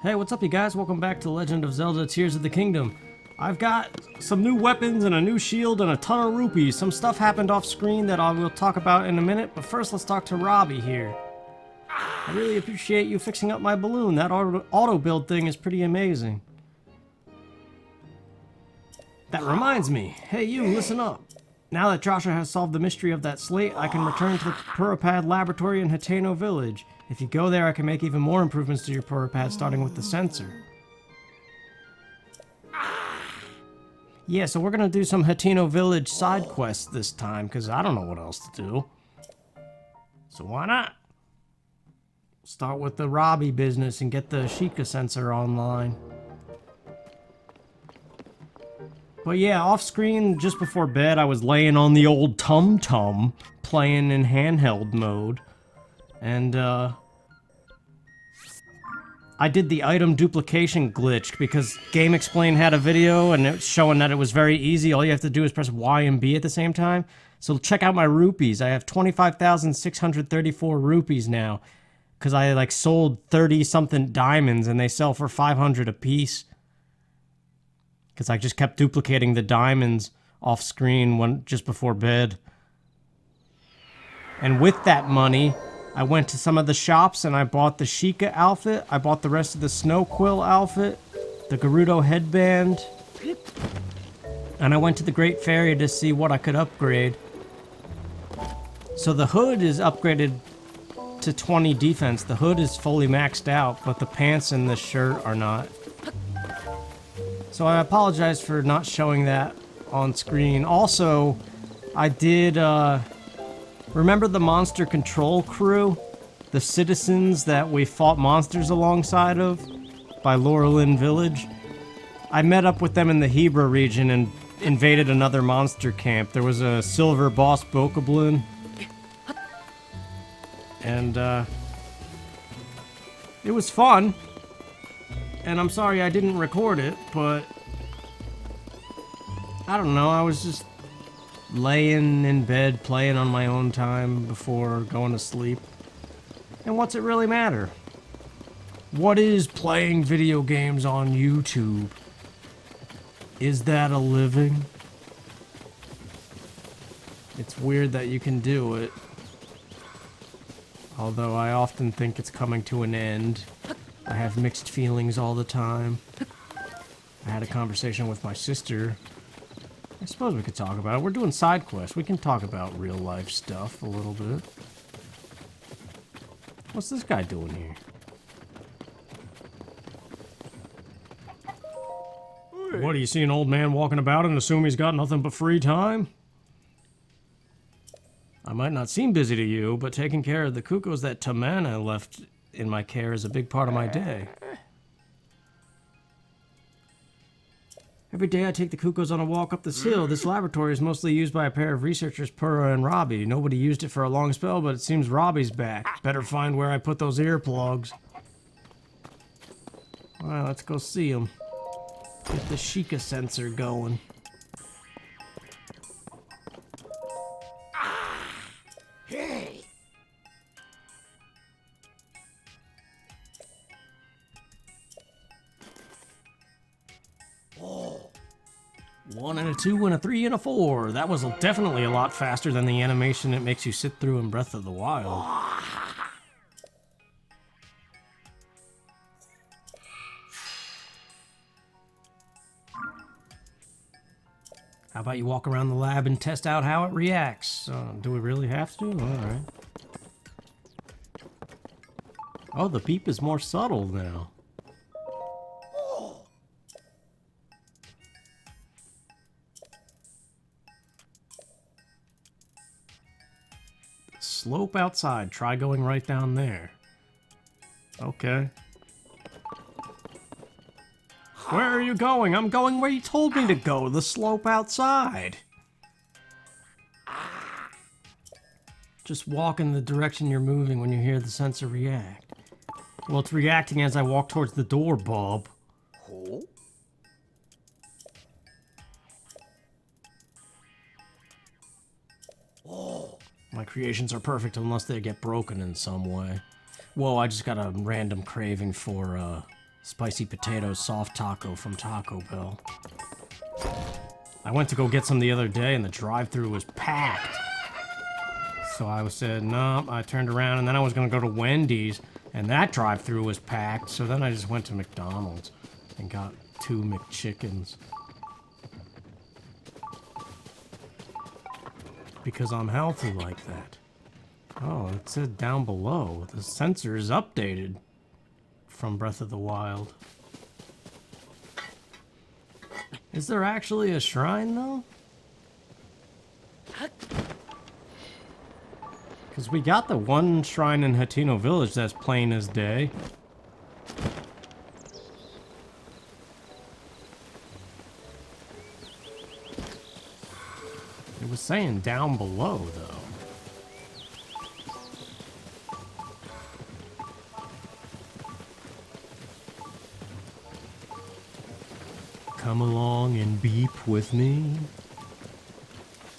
Hey, what's up you guys? Welcome back to Legend of Zelda Tears of the Kingdom. I've got some new weapons and a new shield and a ton of rupees. Some stuff happened off screen that I will talk about in a minute, but first let's talk to Robbie here. I really appreciate you fixing up my balloon. That auto build thing is pretty amazing. That reminds me. Hey you, listen up. Now that Joshua has solved the mystery of that slate, I can return to the Purapad laboratory in Hateno Village. If you go there, I can make even more improvements to your Purapad, starting with the sensor. Yeah, so we're gonna do some Hateno Village side quests this time, because I don't know what else to do. So why not? Start with the Robbie business and get the Sheikah sensor online. But yeah, off screen, just before bed, I was laying on the old tum-tum, playing in handheld mode. And, I did the item duplication glitch because GameXplain had a video and it's showing that it was very easy. All you have to do is press Y and B at the same time. So check out my rupees. I have 25,634 rupees now because I like sold 30-something diamonds and they sell for 500 a piece. Because I just kept duplicating the diamonds off screen just before bed. And with that money, I went to some of the shops and I bought the Sheikah outfit. I bought the rest of the Snow Quill outfit, the Gerudo headband. And I went to the Great Fairy to see what I could upgrade. So the hood is upgraded to 20 defense. The hood is fully maxed out, but the pants and the shirt are not. So I apologize for not showing that on screen. Also, I did, remember the Monster Control crew? The citizens that we fought monsters alongside of by Laurelin Village? I met up with them in the Hebra region and invaded another monster camp. There was a silver boss Bokoblin. And, it was fun. And I'm sorry I didn't record it, but I don't know, I was just laying in bed playing on my own time before going to sleep. And what's it really matter? What is playing video games on YouTube? Is that a living? It's weird that you can do it. Although I often think it's coming to an end. I have mixed feelings all the time. I had a conversation with my sister. I suppose we could talk about it. We're doing side quests. We can talk about real life stuff a little bit. What's this guy doing here? What, do you see an old man walking about and assume he's got nothing but free time? I might not seem busy to you, but taking care of the cuckoos that Tamana left in my care is a big part of my day. Every day I take the cuckoos on a walk up this hill. This laboratory is mostly used by a pair of researchers, Purah and Robbie. Nobody used it for a long spell, but it seems Robbie's back. Better find where I put those earplugs. Alright, let's go see him. Get the Sheikah sensor going. Hey! One and a 2 and a 3 and a 4. That was definitely a lot faster than the animation it makes you sit through in Breath of the Wild. How about you walk around the lab and test out how it reacts? Do we really have to? Alright. Oh, the beep is more subtle now. Slope outside. Try going right down there. Okay. Where are you going? I'm going where you told me to go. The slope outside. Just walk in the direction you're moving when you hear the sensor react. Well, it's reacting as I walk towards the door, Bob. My creations are perfect unless they get broken in some way. Whoa, I just got a random craving for, Spicy potato soft taco from Taco Bell. I went to go get some the other day and the drive-thru was packed. So I said, no, I turned around and then I was gonna go to Wendy's and that drive-thru was packed. So then I just went to McDonald's and got 2 McChickens. Because I'm healthy like that. Oh, it said down below. The sensor is updated from Breath of the Wild. Is there actually a shrine, though? Because we got the one shrine in Hateno Village that's plain as day. It was saying down below, though. Come along and beep with me.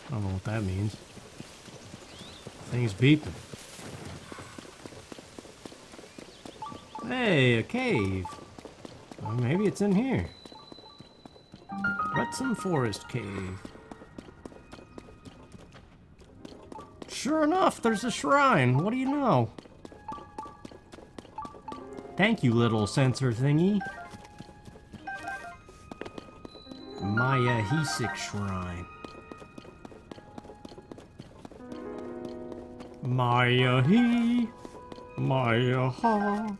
I don't know what that means. Thing's beeping. Hey, a cave. Well, maybe it's in here. Retsum Forest Cave. Sure enough, there's a shrine. What do you know? Thank you, little sensor thingy. Maya Hisik Shrine. Maya He. Maya Ha.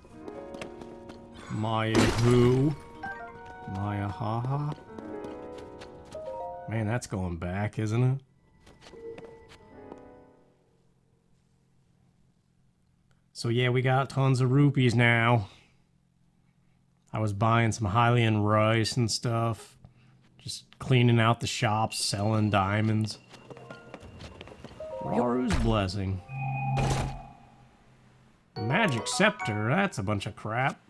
Maya Who. Maya Ha Ha. Man, that's going back, isn't it? So yeah, we got tons of rupees now. I was buying some Hylian rice and stuff. Just cleaning out the shops, selling diamonds. Raru's blessing. Magic scepter, that's a bunch of crap.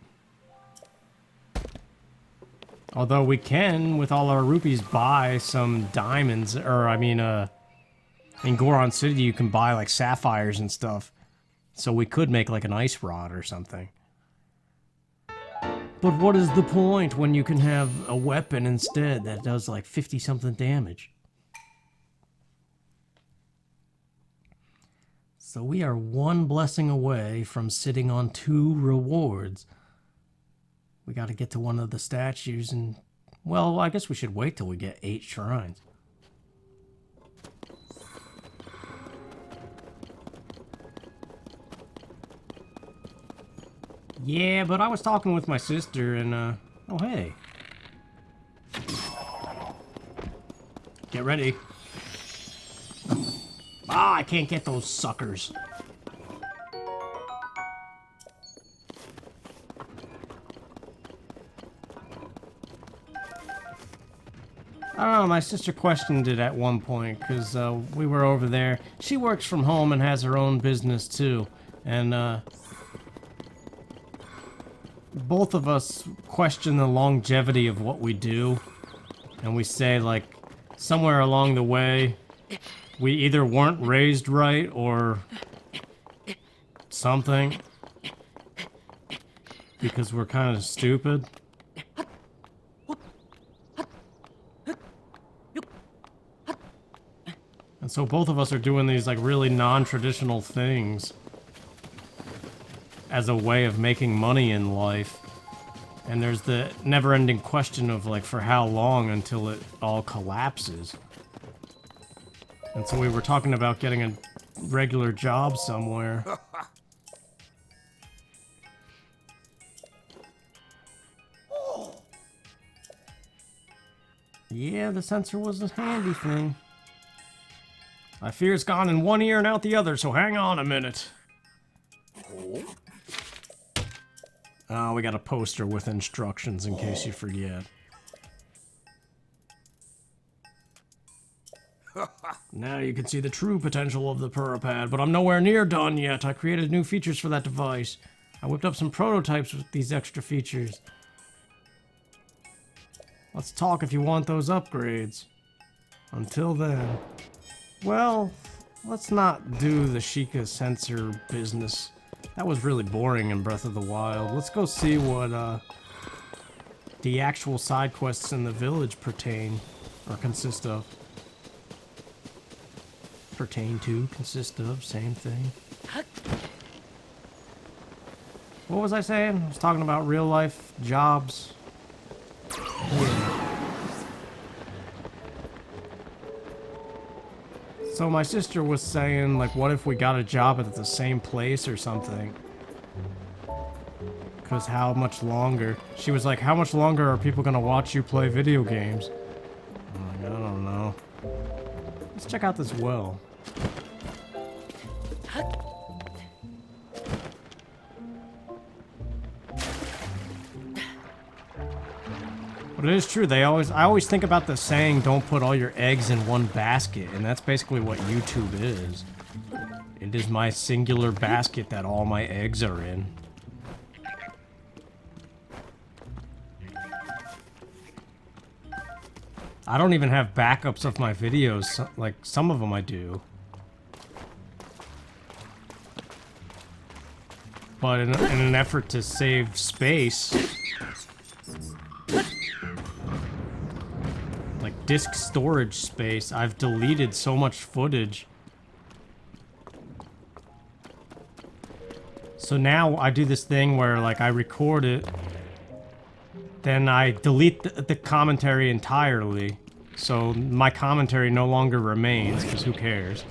Although we can, with all our rupees, buy some diamonds, or I mean, in Goron City you can buy like sapphires and stuff. So we could make like an ice rod or something. But what is the point when you can have a weapon instead that does like 50-something damage? So we are 1 blessing away from sitting on 2 rewards. We got to get to one of the statues and, well, I guess we should wait till we get 8 shrines. Yeah, but I was talking with my sister and, oh hey. Get ready. Ah, I can't get those suckers. I don't know, my sister questioned it at one point, because we were over there. She works from home and has her own business too, and both of us question the longevity of what we do, and we say, like, somewhere along the way, we either weren't raised right or something, because we're kind of stupid. And so both of us are doing these, like, really non-traditional things as a way of making money in life. And there's the never-ending question of, like, for how long until it all collapses. And so we were talking about getting a regular job somewhere. Yeah, the sensor was a handy thing. I fear it's gone in one ear and out the other, so hang on a minute. Oh, we got a poster with instructions in case you forget. Now you can see the true potential of the Purapad, but I'm nowhere near done yet. I created new features for that device. I whipped up some prototypes with these extra features. Let's talk if you want those upgrades. Until then... Well, let's not do the Sheikah sensor business. That was really boring in Breath of the Wild. Let's go see what the actual side quests in the village pertain, or consist of. Pertain to, consist of, same thing. What was I saying? I was talking about real life jobs. Yeah. So my sister was saying, like, what if we got a job at the same place or something? Because how much longer? She was like, how much longer are people gonna watch you play video games? I'm like, I don't know. Let's check out this well. But it is true, I always think about the saying, don't put all your eggs in one basket, and that's basically what YouTube is. It is my singular basket that all my eggs are in. I don't even have backups of my videos, like some of them I do. But in an effort to save space, like disk storage space, I've deleted so much footage. So now I do this thing where, like, I record it, then I delete the commentary entirely, so my commentary no longer remains, because who cares?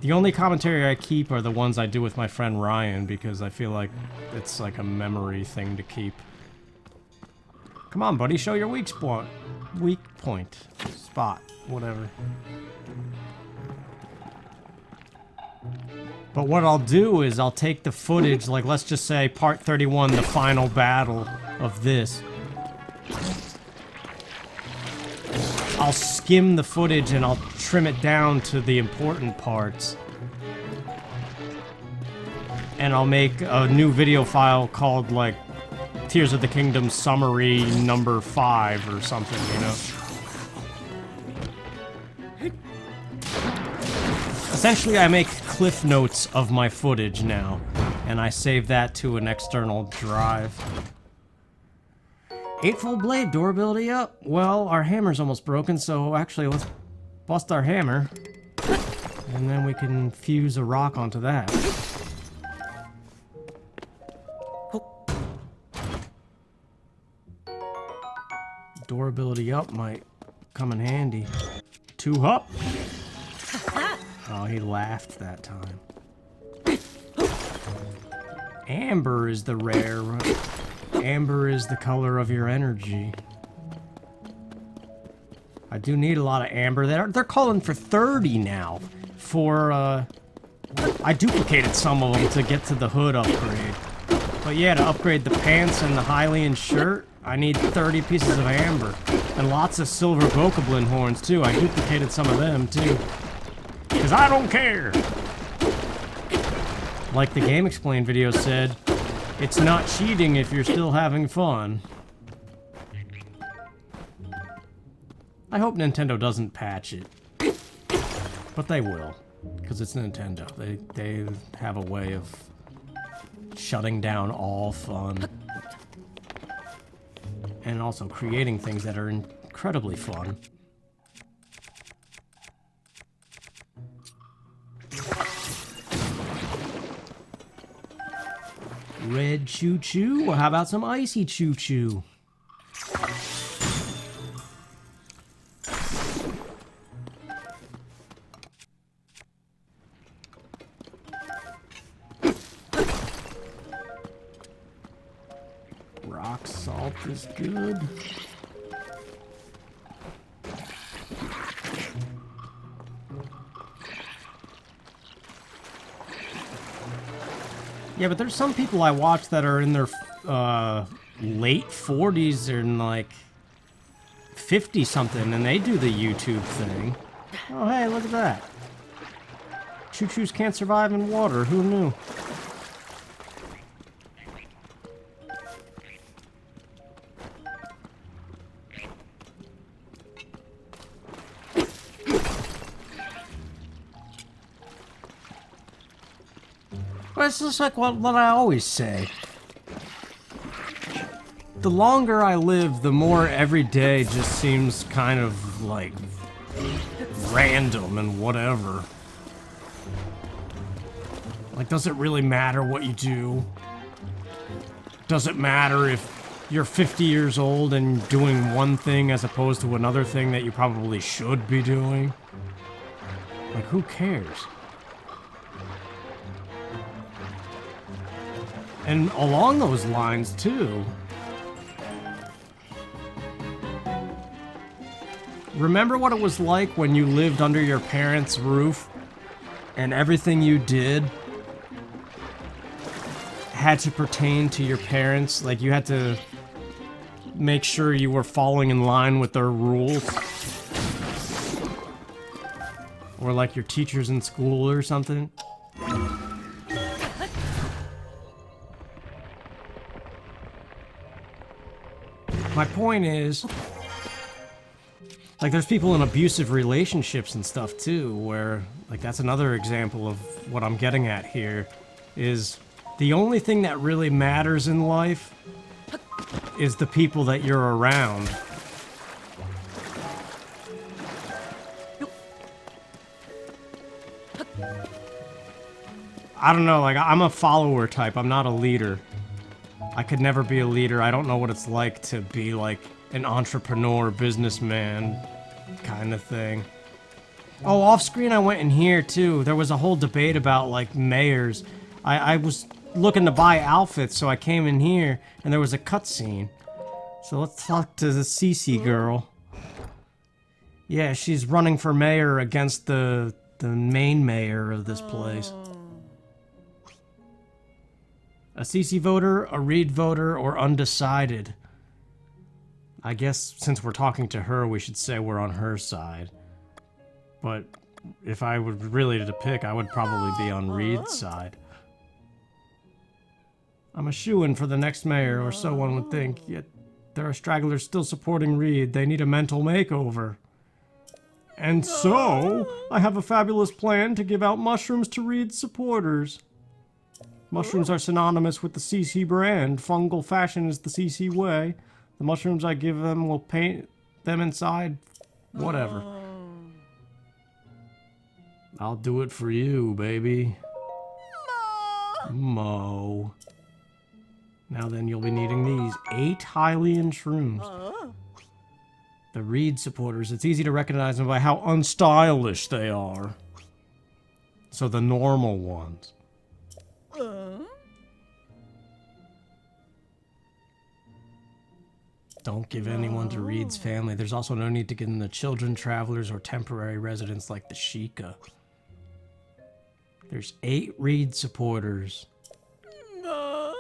The only commentary I keep are the ones I do with my friend Ryan, because I feel like it's like a memory thing to keep. Come on, buddy, show your weak point. Spot. Whatever. But what I'll do is I'll take the footage, like let's just say part 31, the final battle of this. I'll skim the footage and I'll trim it down to the important parts. And I'll make a new video file called, like, Tears of the Kingdom Summary number 5 or something, you know? Essentially, I make cliff notes of my footage now, and I save that to an external drive. 8-fold blade, durability up. Well, our hammer's almost broken, so actually let's bust our hammer. And then we can fuse a rock onto that. Durability up might come in handy. 2 up. Oh, he laughed that time. Amber is the rare. Amber is the color of your energy. I do need a lot of amber. They're calling for 30 now. For, I duplicated some of them to get to the hood upgrade. But yeah, to upgrade the pants and the Hylian shirt, I need 30 pieces of amber. And lots of silver bokoblin horns, too. I duplicated some of them, too. Because I don't care! Like the Game Explain video said, it's not cheating if you're still having fun. I hope Nintendo doesn't patch it. But they will. Because it's Nintendo. They have a way of shutting down all fun. And also creating things that are incredibly fun. Red choo-choo? Well, how about some icy choo-choo? Rock salt is good. Yeah, but there's some people I watch that are in their late 40s and like 50-something, and they do the YouTube thing. Oh, hey, look at that. Choo-choos can't survive in water. Who knew? Well, it's just like what I always say. the longer I live, the more every day just seems kind of like random and whatever. Like, does it really matter what you do? Does it matter if you're 50 years old and doing one thing as opposed to another thing that you probably should be doing? Like, who cares? And along those lines, too, remember what it was like when you lived under your parents' roof and everything you did had to pertain to your parents? Like, you had to make sure you were falling in line with their rules? Or like your teachers in school or something? My point is, like, there's people in abusive relationships and stuff too, where, like, that's another example of what I'm getting at here, is the only thing that really matters in life is the people that you're around. I don't know, like, I'm a follower type, I'm not a leader. I could never be a leader. I don't know what it's like to be like an entrepreneur, businessman kind of thing. Oh, off screen I went in here too. There was a whole debate about like mayors. I was looking to buy outfits, so I came in here and there was a cutscene. So let's talk to the Cece girl. Yeah, she's running for mayor against the main mayor of this place. A CC voter, a Reed voter, or undecided? I guess since we're talking to her, we should say we're on her side. But if I were really to pick, I would probably be on Reed's side. I'm a shoo-in for the next mayor, or so one would think, yet there are stragglers still supporting Reed. They need a mental makeover. And so, I have a fabulous plan to give out mushrooms to Reed's supporters. Mushrooms are synonymous with the CC brand. Fungal fashion is the CC way. The mushrooms I give them will paint them inside whatever. I'll do it for you, baby. Mo. Now then, you'll be needing these 8 Hylian shrooms. The Reed supporters, it's easy to recognize them by how unstylish they are. So the normal ones. Don't give anyone to Reed's family. There's also no need to give them to children, travelers, or temporary residents like the Sheikah. There's 8 Reed supporters. What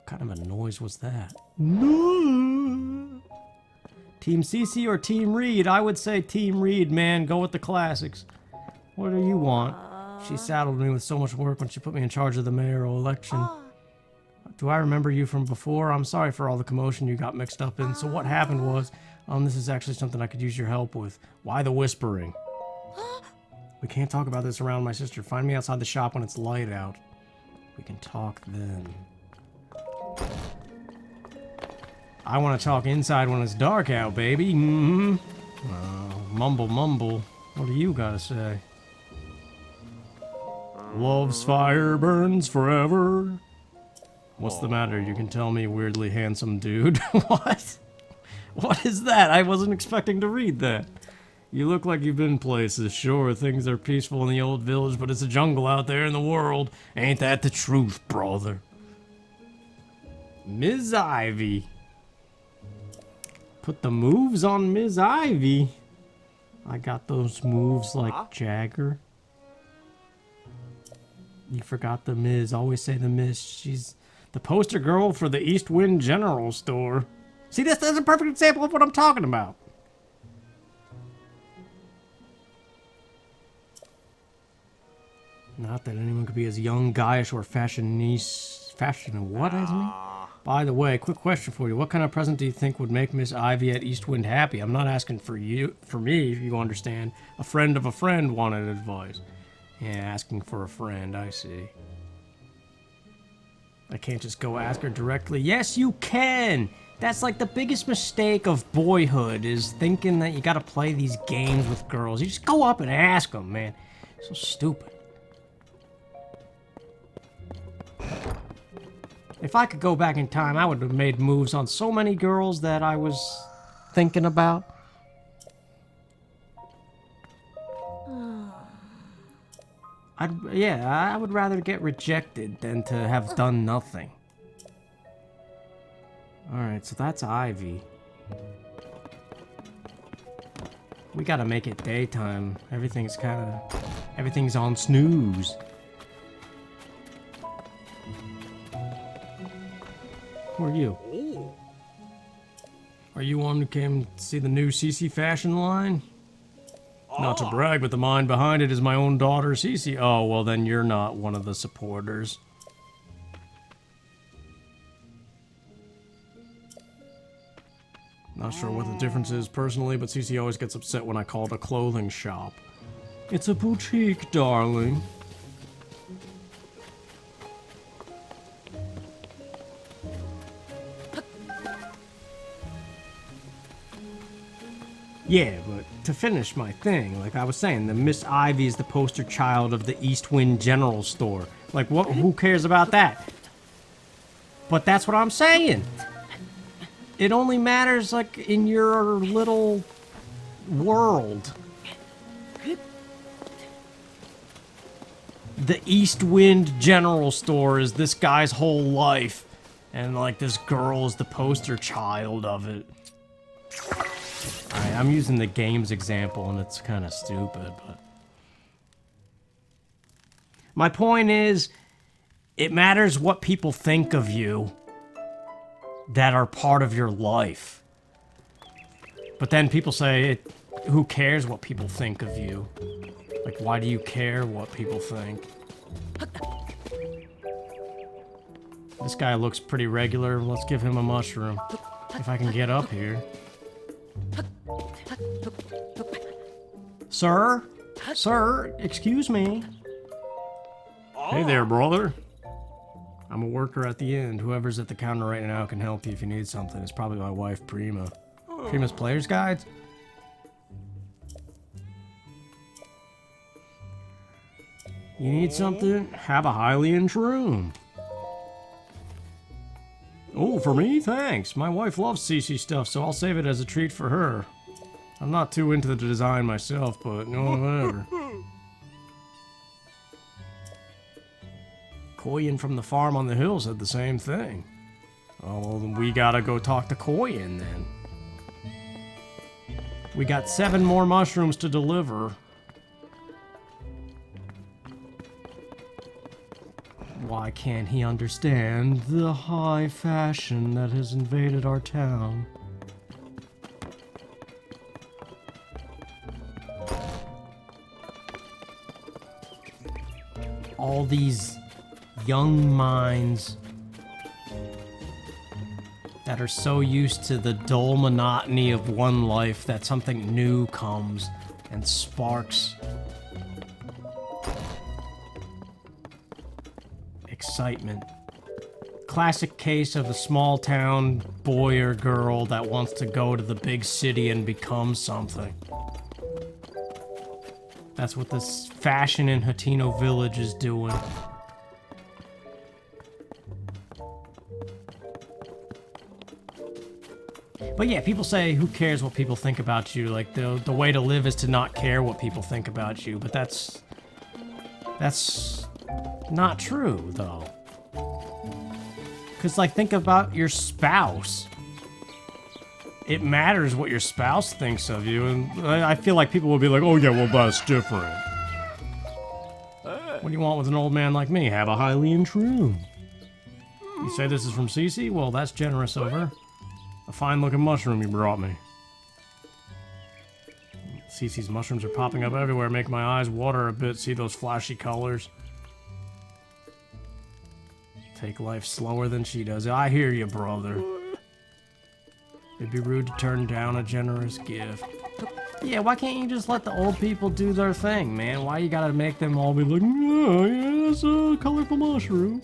kind of a noise was that? No. Team CC or Team Reed? I would say Team Reed, man. Go with the classics. What do you want? She saddled me with so much work when she put me in charge of the mayoral election. Do I remember you from before? I'm sorry for all the commotion you got mixed up in. So what happened was, this is actually something I could use your help with. Why the whispering? We can't talk about this around my sister. Find me outside the shop when it's light out. We can talk then. I want to talk inside when it's dark out, baby. Mm-hmm. Mumble, mumble. What do you gotta say? Love's fire burns forever. What's the matter? You can tell me, weirdly handsome dude. What? What is that? I wasn't expecting to read that. You look like you've been places. Sure, things are peaceful in the old village, but it's a jungle out there in the world. Ain't that the truth, brother? Ms. Ivy. Put the moves on Ms. Ivy. I got those moves like Jagger. You forgot the Ms. Always say the Ms. She's the poster girl for the East Wind General Store. See, that's a perfect example of what I'm talking about. Not that anyone could be as young, guyish, or what as me? By the way, quick question for you. What kind of present do you think would make Miss Ivy at Eastwind happy? I'm not asking for me, if you understand. A friend of a friend wanted advice. Yeah, asking for a friend, I see. can't just go ask her directly. Yes, you can! That's like the biggest mistake of boyhood, is thinking that you gotta play these games with girls. You just go up and ask them, man. So stupid. If I could go back in time, I would have made moves on so many girls that I was thinking about. I would rather get rejected than to have done nothing. Alright, so that's Ivy. We gotta make it daytime. Everything's on snooze. Who are you? Are you one who came to see the new CC fashion line? Not to brag, but the mind behind it is my own daughter, Cece. Oh, well then you're not one of the supporters. Not sure what the difference is personally, but Cece always gets upset when I call it a clothing shop. It's a boutique, darling. Yeah, but to finish my thing, like I was saying, the Miss Ivy is the poster child of the East Wind General Store. Like, what? Who cares about that? But that's what I'm saying. It only matters, like, in your little world. The East Wind General Store is this guy's whole life. And, like, this girl is the poster child of it. Alright, I'm using the games example, and it's kind of stupid, but... My point is, it matters what people think of you that are part of your life. But then people say, who cares what people think of you? Like, why do you care what people think? This guy looks pretty regular. Let's give him a mushroom. If I can get up here. Sir? Sir, excuse me. Hey there, brother. I'm a worker at the end. Whoever's at the counter right now can help you if you need something. It's probably my wife, Prima. Prima's Player's Guides? You need something? Have a Hylian's room. Oh, for me? Thanks. My wife loves CC stuff, so I'll save it as a treat for her. I'm not too into the design myself, but no, whatever. Koyan from the farm on the hill said the same thing. Oh, well, then we gotta go talk to Koyan, then. We got 7 more mushrooms to deliver. Why can't he understand the high fashion that has invaded our town? All these young minds that are so used to the dull monotony of one life that something new comes and sparks excitement. Classic case of a small town boy or girl that wants to go to the big city and become something. That's what this fashion in Hateno Village is doing. But yeah, people say, who cares what people think about you? Like, the way to live is to not care what people think about you. But that's not true, though. Because, like, think about your spouse. It matters what your spouse thinks of you, and I feel like people will be like, oh yeah, well that's different. What do you want with an old man like me? Have a Hylian's room. You say this is from Cece? Well, that's generous of her. A fine-looking mushroom you brought me. Cece's mushrooms are popping up everywhere, make my eyes water a bit. See those flashy colors? Take life slower than she does. I hear you, brother. It'd be rude to turn down a generous gift. Yeah, why can't you just let the old people do their thing, man? Why you gotta make them all be like, oh, yeah, that's a colorful mushroom?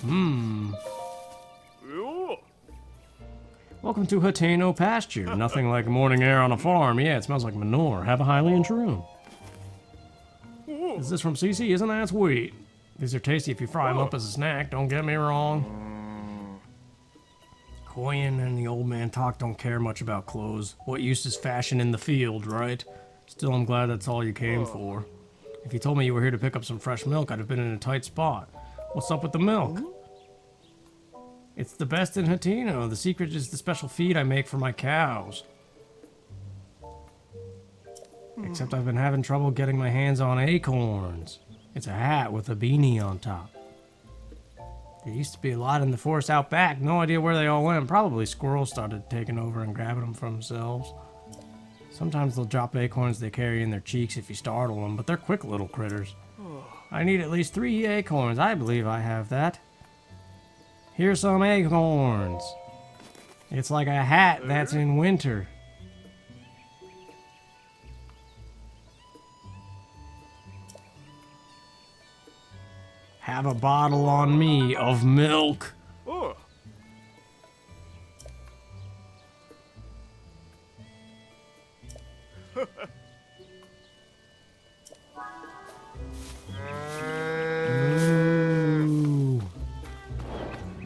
Welcome to Hateno pasture. Nothing like morning air on a farm. Yeah, it smells like manure. Have a Hylian room. Is this from Cece? Isn't that sweet? These are tasty if you fry them up as a snack, don't get me wrong. Koyan and the old man talk don't care much about clothes. What use is fashion in the field, right? Still, I'm glad that's all you came for. If you told me you were here to pick up some fresh milk, I'd have been in a tight spot. What's up with the milk? It's the best in Hateno. The secret is the special feed I make for my cows. Except I've been having trouble getting my hands on acorns. It's a hat with a beanie on top. There used to be a lot in the forest out back. No idea where they all went. Probably squirrels started taking over and grabbing them for themselves. Sometimes they'll drop acorns they carry in their cheeks if you startle them, but they're quick little critters. I need at least 3 acorns. I believe I have that. Here's some acorns. It's like a hat that's in winter. Have a bottle on me of milk. Ooh.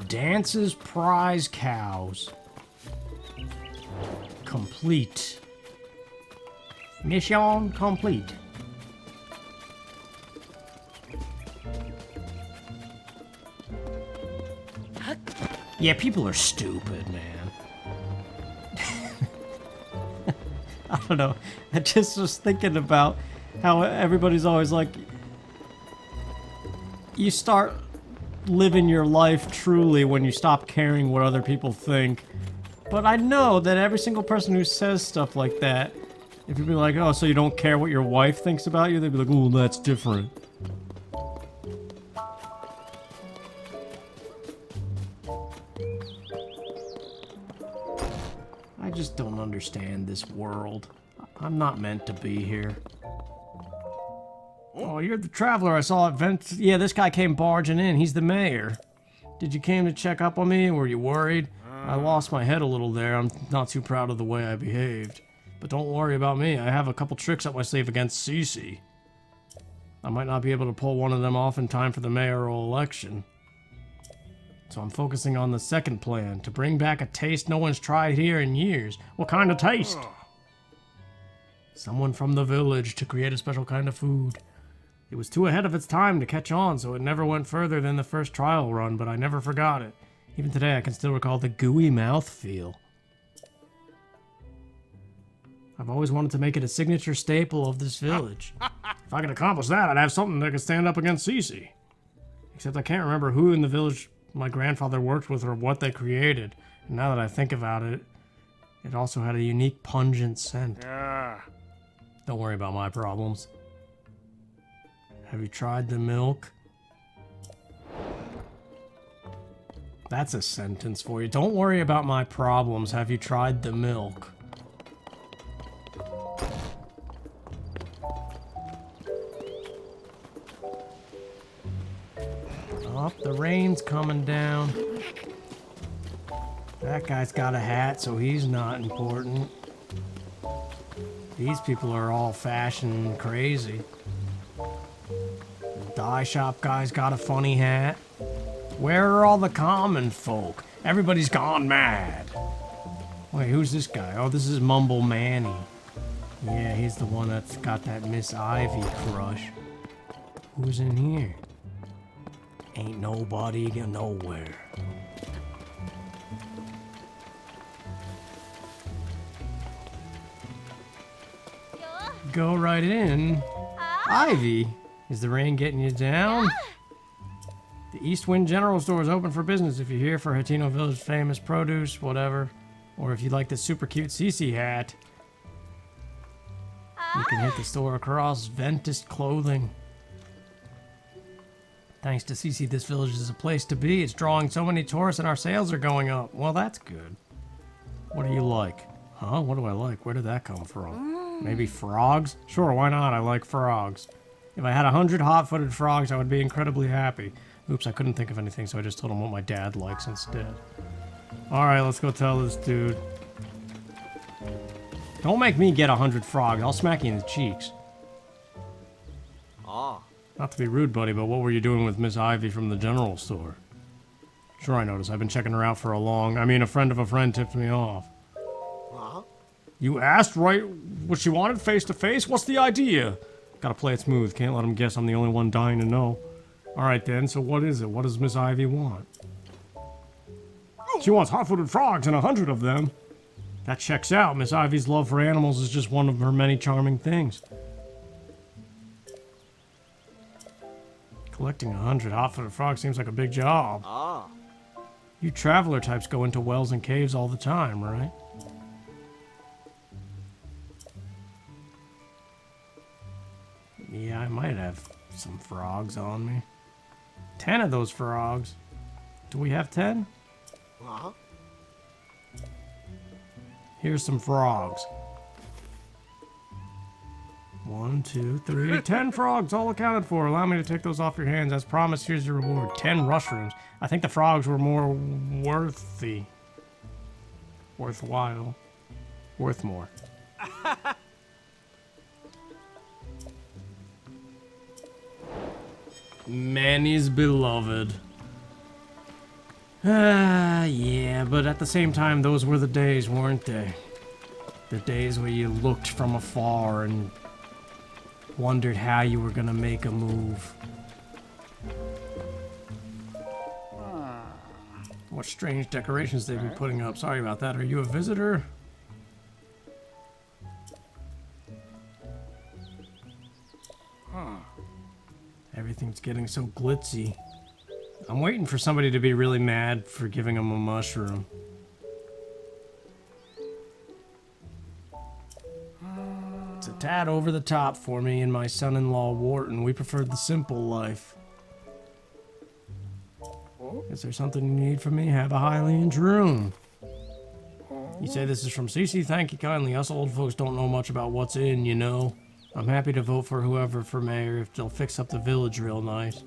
Dance's prize cows. Complete. Mission complete. Yeah, people are stupid, man. I don't know. I just was thinking about how everybody's always like, you start living your life truly when you stop caring what other people think. But I know that every single person who says stuff like that, if you be like, oh, so you don't care what your wife thinks about you, they'd be like, oh, that's different. I just don't understand this world. I'm not meant to be here. Oh, you're the traveler I saw at Vent. Yeah, this guy came barging in. He's the mayor. Did you came to check up on me? Were you worried? I lost my head a little there. I'm not too proud of the way I behaved. But don't worry about me. I have a couple tricks up my sleeve against Cece. I might not be able to pull one of them off in time for the mayoral election. So I'm focusing on the second plan, to bring back a taste no one's tried here in years. What kind of taste? Someone from the village to create a special kind of food. It was too ahead of its time to catch on, so it never went further than the first trial run, but I never forgot it. Even today, I can still recall the gooey mouthfeel. I've always wanted to make it a signature staple of this village. If I could accomplish that, I'd have something that could stand up against Cece. Except I can't remember who in the village my grandfather worked with or what they created. And now that I think about it, it also had a unique pungent scent. Don't worry about my problems. Have you tried the milk? That's a sentence for you. Don't worry about my problems. Have you tried the milk? Oh, the rain's coming down. That guy's got a hat, so he's not important. These people are all fashion crazy. The dye shop guy's got a funny hat. Where are all the common folk? Everybody's gone mad. Wait, who's this guy? Oh, this is Mumble Manny. Yeah, he's the one that's got that Miss Ivy crush. Who's in here? Ain't nobody nowhere. Go right in. Ivy, is the rain getting you down? The East Wind General Store is open for business if you're here for Hateno Village famous produce, whatever. Or if you like this super cute Cece hat. You can hit the store across Ventus Clothing. Thanks to Cece, this village is a place to be. It's drawing so many tourists and our sales are going up. Well, that's good. What do you like? Huh? What do I like? Where did that come from? Maybe frogs? Sure, why not? I like frogs. If I had 100 hot-footed frogs, I would be incredibly happy. Oops, I couldn't think of anything, so I just told him what my dad likes instead. Alright, let's go tell this dude. Don't make me get 100 frogs. I'll smack you in the cheeks. Ah. Not to be rude, buddy, but what were you doing with Miss Ivy from the general store? Sure, I noticed. I've been checking her out for a friend of a friend tipped me off. Huh? You asked right what she wanted face to face? What's the idea? Gotta play it smooth. Can't let him guess I'm the only one dying to know. Alright then, so what is it? What does Miss Ivy want? She wants hot-footed frogs and 100 of them. That checks out. Miss Ivy's love for animals is just one of her many charming things. Collecting 100 hot-footed frogs seems like a big job. Ah. You traveler types go into wells and caves all the time, right? Yeah, I might have some frogs on me. 10 of those frogs. Do we have 10? Huh? Here's some frogs. 1, 2, 3, 10 frogs, all accounted for. Allow me to take those off your hands. As promised, here's your reward. 10 mushrooms. I think the frogs were more worthwhile. Worth more. Manny's beloved. Yeah, but at the same time, those were the days, weren't they? The days where you looked from afar and wondered how you were gonna make a move. What strange decorations they've been putting up. Sorry about that. Are you a visitor? Everything's getting so glitzy. I'm waiting for somebody to be really mad for giving them a mushroom. It's a tad over the top for me and my son-in-law Wharton. We preferred the simple life. Is there something you need from me? Have a Hylian's room. You say this is from Cece? Thank you kindly. Us old folks don't know much about what's in, you know. I'm happy to vote for whoever for mayor if they'll fix up the village real nice.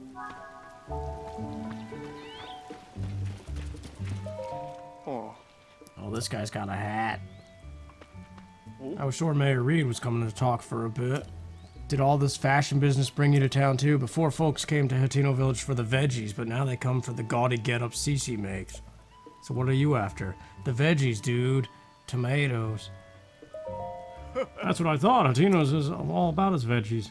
Oh, this guy's got a hat. I was sure Mayor Reed was coming to talk for a bit. Did all this fashion business bring you to town too? Before folks came to Hateno Village for the veggies, but now they come for the gaudy get-up Cece makes. So what are you after? The veggies, dude. Tomatoes. That's what I thought. Hateno's is all about his veggies.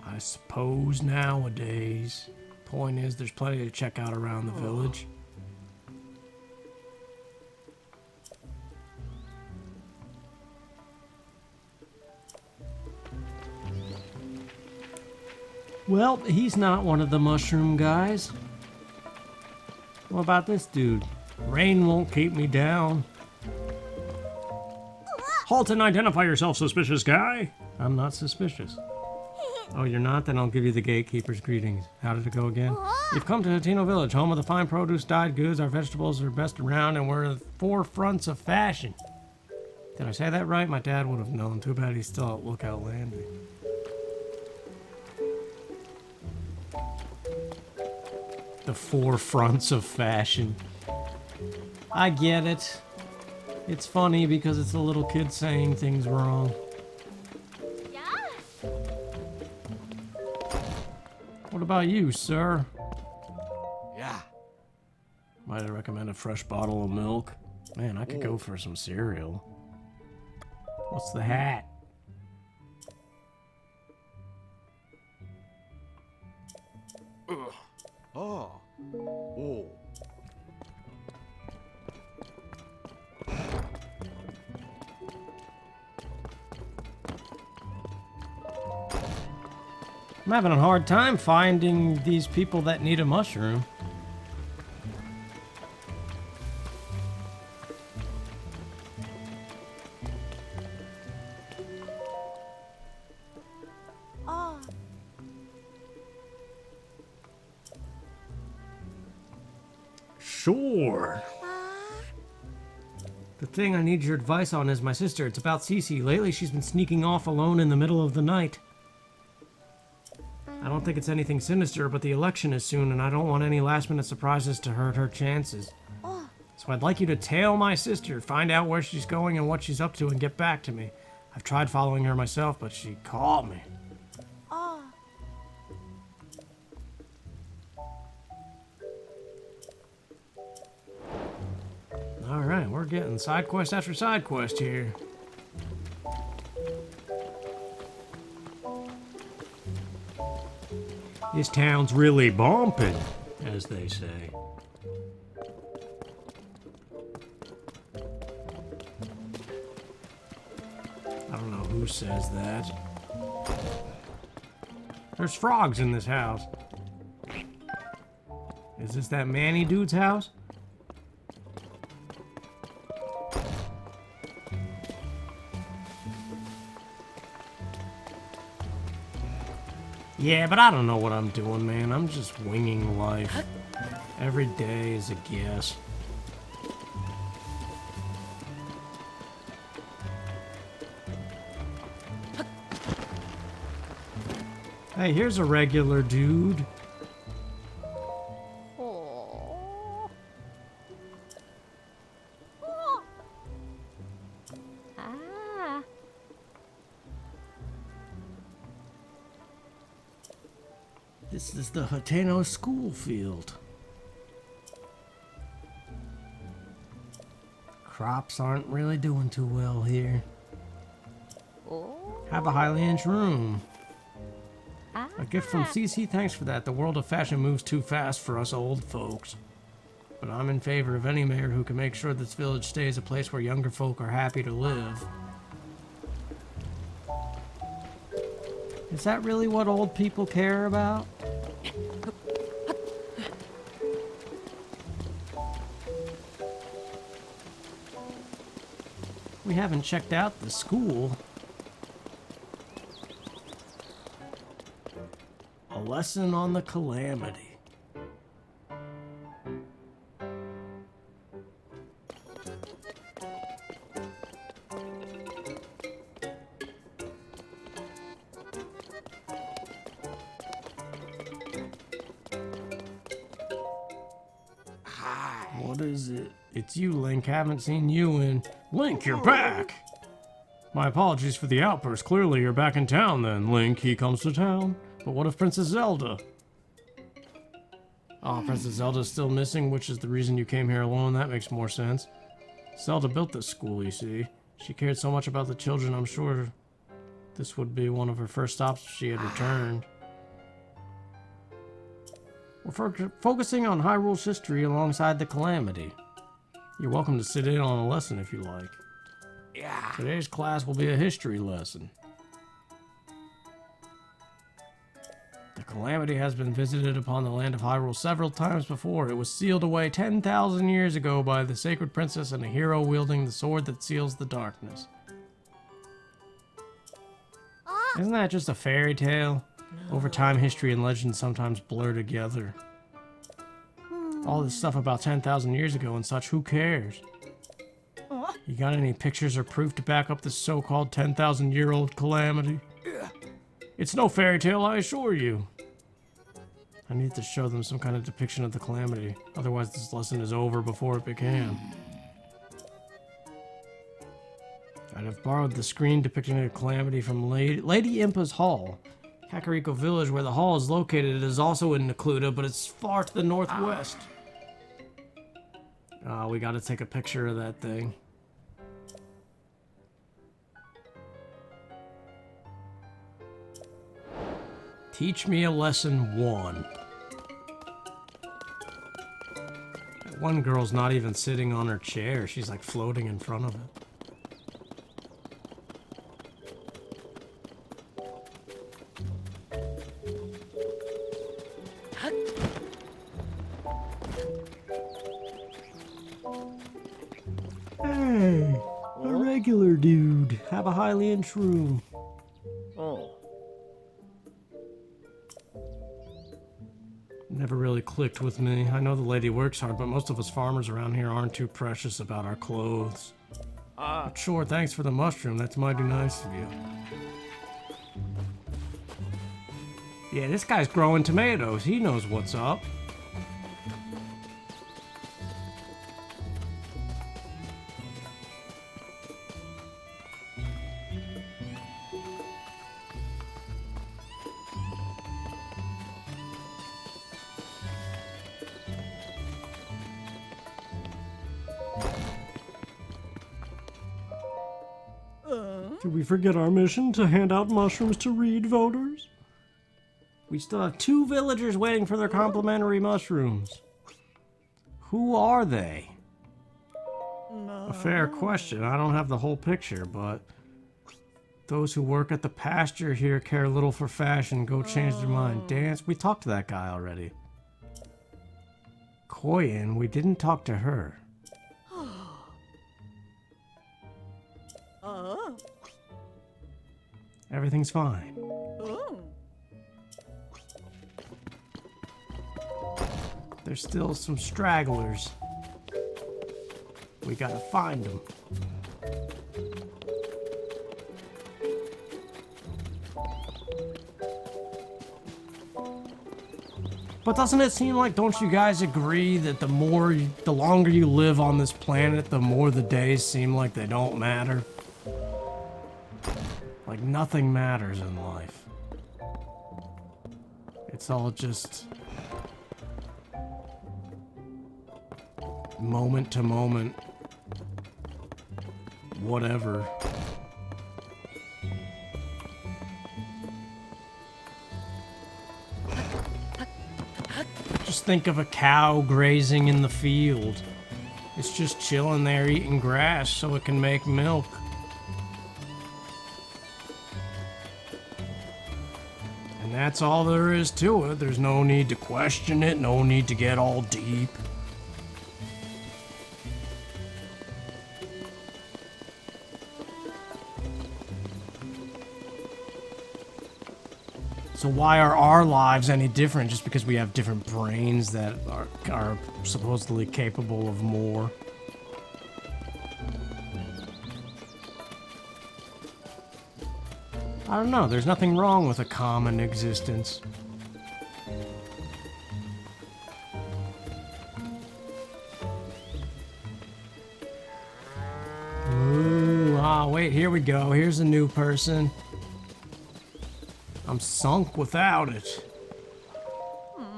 I suppose nowadays. Point is, there's plenty to check out around the village. Well, he's not one of the mushroom guys. What about this dude? Rain won't keep me down. Halt and identify yourself, suspicious guy. I'm not suspicious. Oh, you're not? Then I'll give you the gatekeeper's greetings. How did it go again? You've come to Hateno Village, home of the fine produce, dyed goods. Our vegetables are best around, and we're at the forefronts of fashion. Did I say that right? My dad would have known. Too bad he's still at Lookout Landing. The forefronts of fashion. I get it. It's funny because it's a little kid saying things wrong. Yeah. What about you, sir? Yeah. Might I recommend a fresh bottle of milk? Man, I could go for some cereal. What's the hat? Oh. Oh. I'm having a hard time finding these people that need a mushroom. Oh. Sure. The thing I need your advice on is my sister. It's about Cece. Lately, she's been sneaking off alone in the middle of the night. I don't think it's anything sinister, but the election is soon, and I don't want any last-minute surprises to hurt her chances. So I'd like you to tail my sister, find out where she's going and what she's up to, and get back to me. I've tried following her myself, but she caught me. Alright, we're getting side quest after side quest here. This town's really bumping, as they say. I don't know who says that. There's frogs in this house. Is this that Manny dude's house? Yeah, but I don't know what I'm doing, man. I'm just winging life. Every day is a guess. Hey, here's a regular dude. This is the Hateno school field. Crops aren't really doing too well here. Have a Highlands room. A gift from CC, thanks for that. The world of fashion moves too fast for us old folks. But I'm in favor of any mayor who can make sure this village stays a place where younger folk are happy to live. Is that really what old people care about? We haven't checked out the school. A lesson on the calamity. What is it? It's you, Link. Haven't seen you in... Link, you're back! My apologies for the outburst. Clearly you're back in town then. Link, he comes to town. But what of Princess Zelda? Oh, Princess Zelda's still missing, which is the reason you came here alone. That makes more sense. Zelda built this school, you see. She cared so much about the children, I'm sure this would be one of her first stops if she had returned. We're focusing on Hyrule's history alongside the calamity. You're welcome to sit in on a lesson if you like. Yeah. Today's class will be a history lesson. The calamity has been visited upon the land of Hyrule several times before. It was sealed away 10,000 years ago by the sacred princess and a hero wielding the sword that seals the darkness. Isn't that just a fairy tale? Over time, history and legend sometimes blur together. All this stuff about 10,000 years ago and such, who cares? You got any pictures or proof to back up this so-called 10,000-year-old calamity? It's no fairy tale, I assure you. I need to show them some kind of depiction of the calamity. Otherwise, this lesson is over before it began. I'd have borrowed the screen depicting the calamity from Lady Impa's hall. Kakariko Village, where the hall is located, is also in Necluda, but it's far to the northwest. We gotta take a picture of that thing. Teach me a lesson 1. That one girl's not even sitting on her chair. She's like floating in front of it. Hey, a regular dude. Have a Highlands room. Oh. Never really clicked with me. I know the lady works hard, but most of us farmers around here aren't too precious about our clothes. But sure, thanks for the mushroom. That's mighty nice of you. Yeah, this guy's growing tomatoes. He knows what's up. Did we forget our mission to hand out mushrooms to Reed voters? We still have 2 villagers waiting for their complimentary mushrooms. Who are they? A fair question. I don't have the whole picture, but those who work at the pasture here care little for fashion. Go change their mind. Dance. We talked to that guy already. Koyin, we didn't talk to her. Everything's fine. There's still some stragglers. We gotta find them. But doesn't it seem like, don't you guys agree that the longer you live on this planet, the more the days seem like they don't matter? Like nothing matters in life. It's all just moment to moment, whatever. Just think of a cow grazing in the field. It's just chilling there eating grass so it can make milk. And that's all there is to it. There's no need to question it, no need to get all deep. So why are our lives any different just because we have different brains that are supposedly capable of more? I don't know, there's nothing wrong with a common existence. Ooh, wait, here we go. Here's a new person. I'm sunk without it.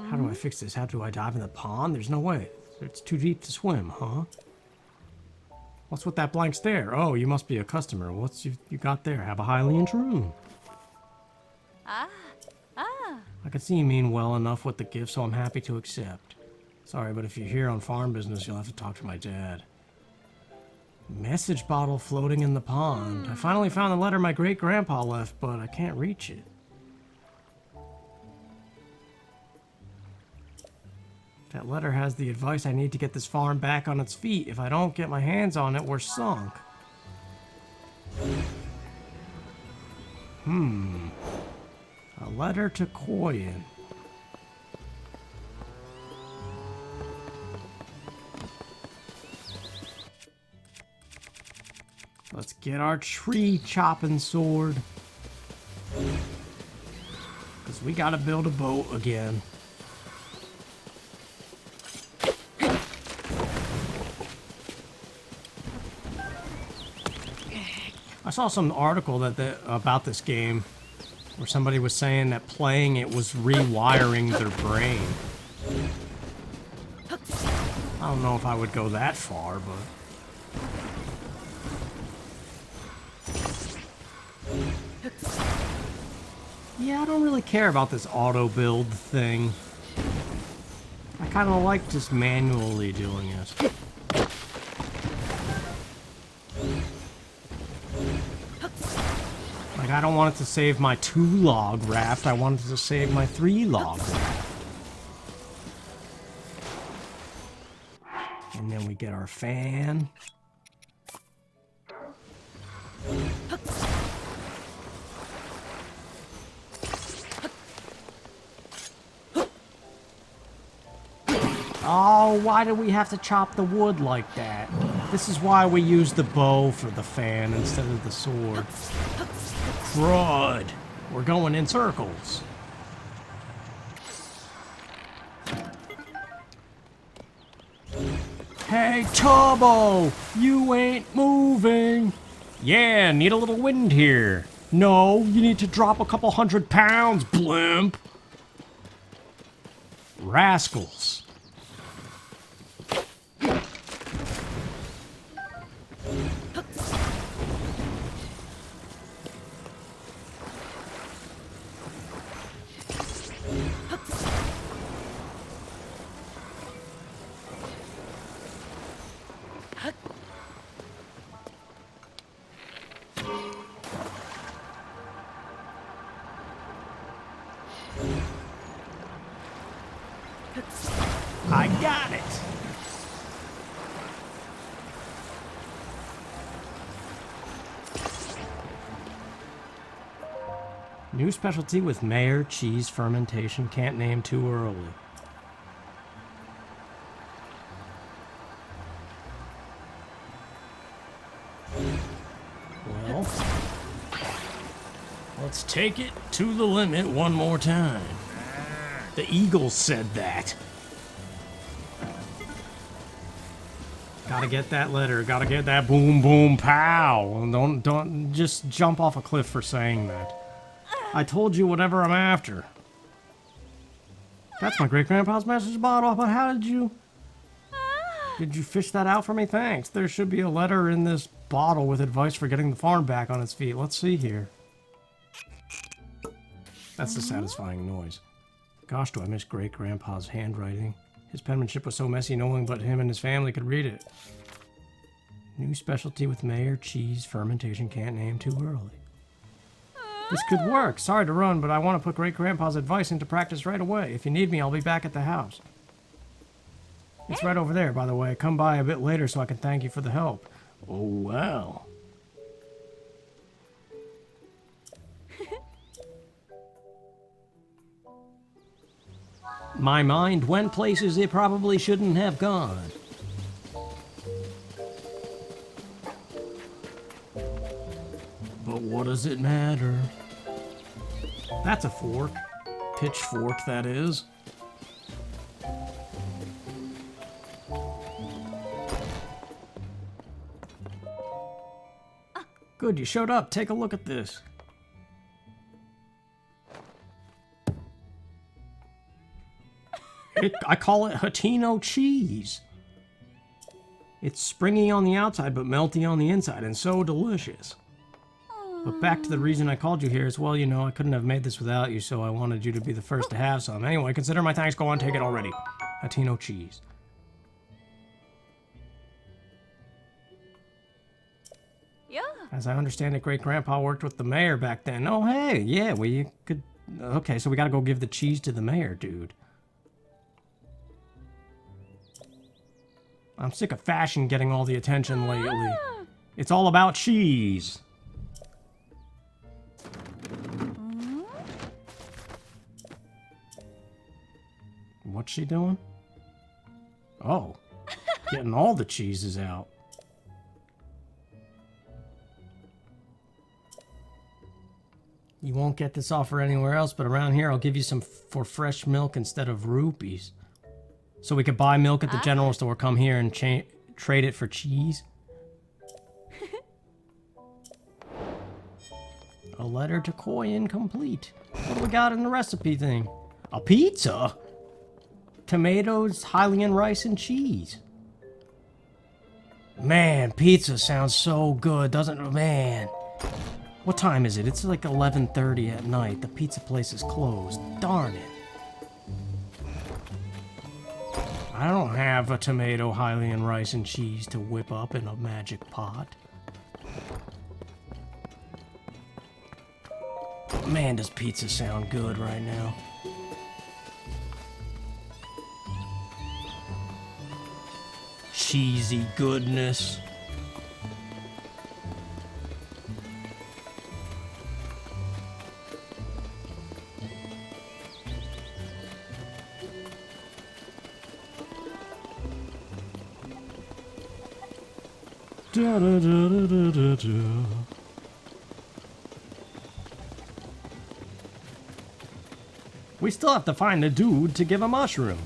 How do I fix this? How do I dive in the pond? There's no way. It's too deep to swim, huh? What's with that blank stare? Oh, you must be a customer. What's you got there? Have a Hylian room. I can see you mean well enough with the gift, so I'm happy to accept. Sorry, but if you're here on farm business, you'll have to talk to my dad. Message bottle floating in the pond. I finally found the letter my great-grandpa left, but I can't reach it. That letter has the advice I need to get this farm back on its feet. If I don't get my hands on it, we're sunk. A letter to Koyin. Let's get our tree chopping sword. Because we gotta build a boat again. I saw some article about this game where somebody was saying that playing it was rewiring their brain. I don't know if I would go that far, but... yeah, I don't really care about this auto build thing. I kind of like just manually doing it. Like, I don't want it to save my 2-log raft, I want it to save my 3-log raft. And then we get our fan. Oh, why do we have to chop the wood like that? This is why we use the bow for the fan instead of the sword. Crud! We're going in circles. Hey, Turbo! You ain't moving! Yeah, need a little wind here. No, you need to drop a couple 100 pounds, blimp! Rascals. I got it! New specialty with Mayer cheese fermentation. Can't name too early. Well, let's take it to the limit one more time. The Eagle said that. Gotta get that letter. Gotta get that boom, boom, pow. Don't just jump off a cliff for saying that. I told you whatever I'm after. That's my great-grandpa's message bottle, but how did you... Did you fish that out for me? Thanks. There should be a letter in this bottle with advice for getting the farm back on its feet. Let's see here. That's the satisfying noise. Gosh, do I miss great-grandpa's handwriting. His penmanship was so messy no one but him and his family could read it. New specialty with Mayer cheese fermentation. Can't name too early. This could work. Sorry to run, but I want to put great-grandpa's advice into practice right away. If you need me, I'll be back at the house. It's right over there, by the way. Come by a bit later so I can thank you for the help. Oh, wow. My mind went places it probably shouldn't have gone. But what does it matter? That's a fork. Pitchfork, that is. Good, you showed up. Take a look at this. I call it Hateno cheese. It's springy on the outside, but melty on the inside, and so delicious. But back to the reason I called you here is, well, you know, I couldn't have made this without you, so I wanted you to be the first to have some. Anyway, consider my thanks. Go on, take it already. Hateno cheese. Yeah. As I understand it, Great-Grandpa worked with the mayor back then. Oh, hey, yeah, we could... Okay, so we gotta go give the cheese to the mayor, dude. I'm sick of fashion getting all the attention lately. It's all about cheese. What's she doing? Oh, getting all the cheeses out. You won't get this offer anywhere else, but around here I'll give you some for fresh milk instead of rupees. So we could buy milk at the general store, come here and trade it for cheese. A letter to Koi incomplete. What do we got in the recipe thing? A pizza? Tomatoes, Hylian rice, and cheese. Man, pizza sounds so good, doesn't it? Man. What time is it? It's like 11:30 at night. The pizza place is closed. Darn it. I don't have a tomato, Hylian rice, and cheese to whip up in a magic pot. Man, does pizza sound good right now. Cheesy goodness. Da, da, da, da, da, da. We still have to find a dude to give a mushroom.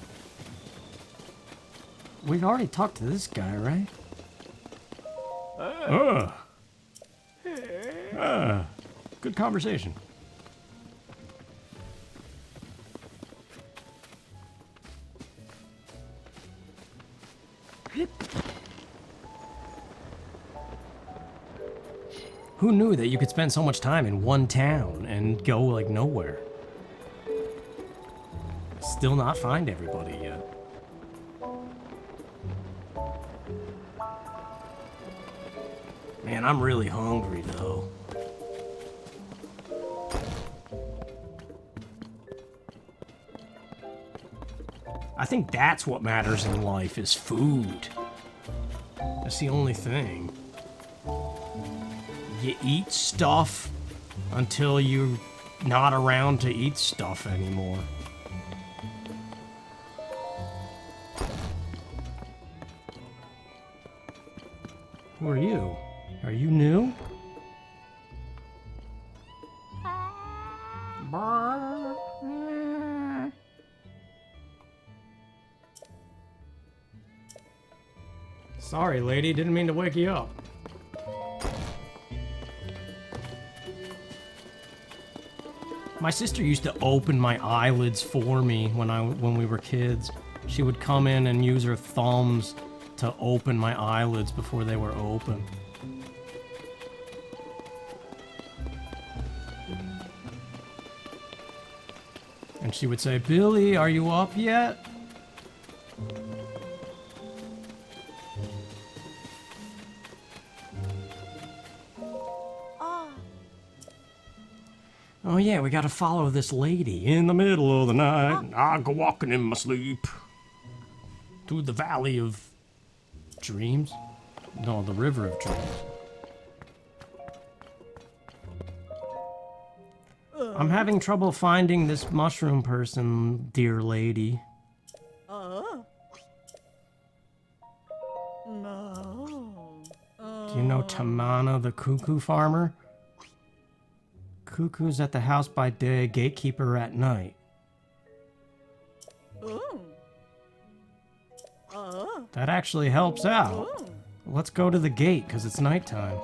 We've already talked to this guy, right? Good conversation. Who knew that you could spend so much time in one town and go like nowhere? Still not find everybody yet. Man, I'm really hungry though. I think that's what matters in life is food. That's the only thing. You eat stuff until you're not around to eat stuff anymore. Who are you? Are you new? Sorry, lady. Didn't mean to wake you up. My sister used to open my eyelids for me when we were kids. She would come in and use her thumbs to open my eyelids before they were open. And she would say, "Billy, are you up yet?" Oh yeah, we gotta follow this lady in the middle of the night. I go walking in my sleep through the valley of dreams. No, the river of dreams. I'm having trouble finding this mushroom person, dear lady. No. Do you know Tamana the cuckoo farmer? Cuckoo's at the house by day, gatekeeper at night. That actually helps out. Let's go to the gate, because it's nighttime.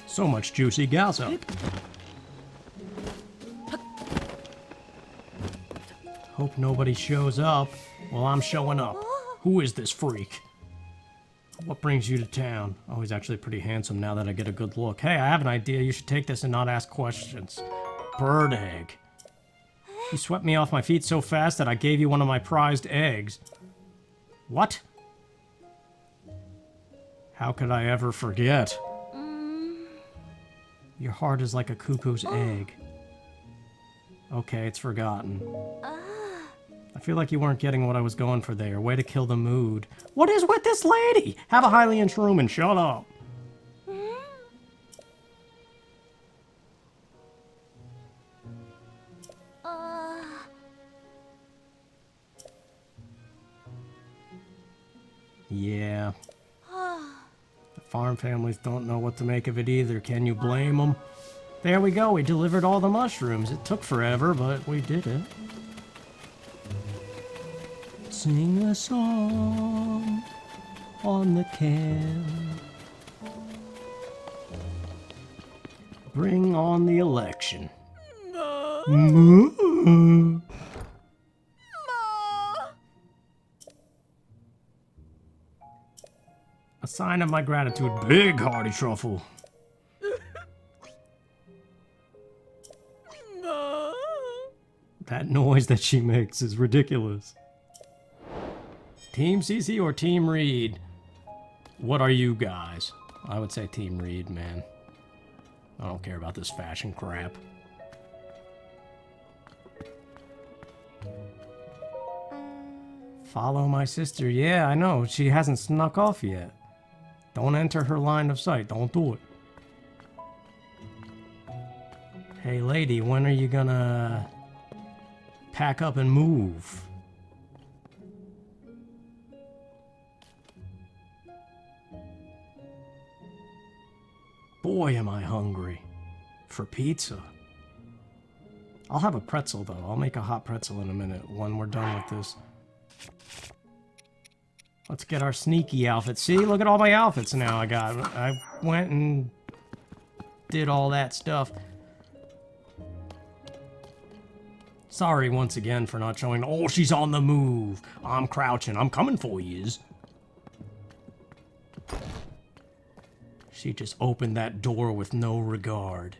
So much juicy gossip. Hope nobody shows up while I'm showing up. Who is this freak? What brings you to town? Oh, he's actually pretty handsome now that I get a good look. Hey, I have an idea. You should take this and not ask questions. Bird egg. You swept me off my feet so fast that I gave you one of my prized eggs. What? How could I ever forget? Your heart is like a cuckoo's egg. Okay, it's forgotten. I feel like you weren't getting what I was going for there. Way to kill the mood. What is with this lady? Have a Hylian shroom and shut up. Yeah. The farm families don't know what to make of it either. Can you blame them? There we go. We delivered all the mushrooms. It took forever, but we did it. Sing a song on the can. Bring on the election. Moo. A sign of my gratitude. Big hearty truffle. That noise that she makes is ridiculous. Team CC or Team Reed? What are you guys? I would say Team Reed, man. I don't care about this fashion crap. Follow my sister. Yeah, I know. She hasn't snuck off yet. Don't enter her line of sight. Don't do it. Hey, lady, when are you gonna pack up and move? Boy, am I hungry. For pizza. I'll have a pretzel, though. I'll make a hot pretzel in a minute when we're done with this. Let's get our sneaky outfit. See, look at all my outfits now I got. I went and did all that stuff. Sorry once again for not showing. Oh, she's on the move. I'm crouching. I'm coming for yous. She just opened that door with no regard.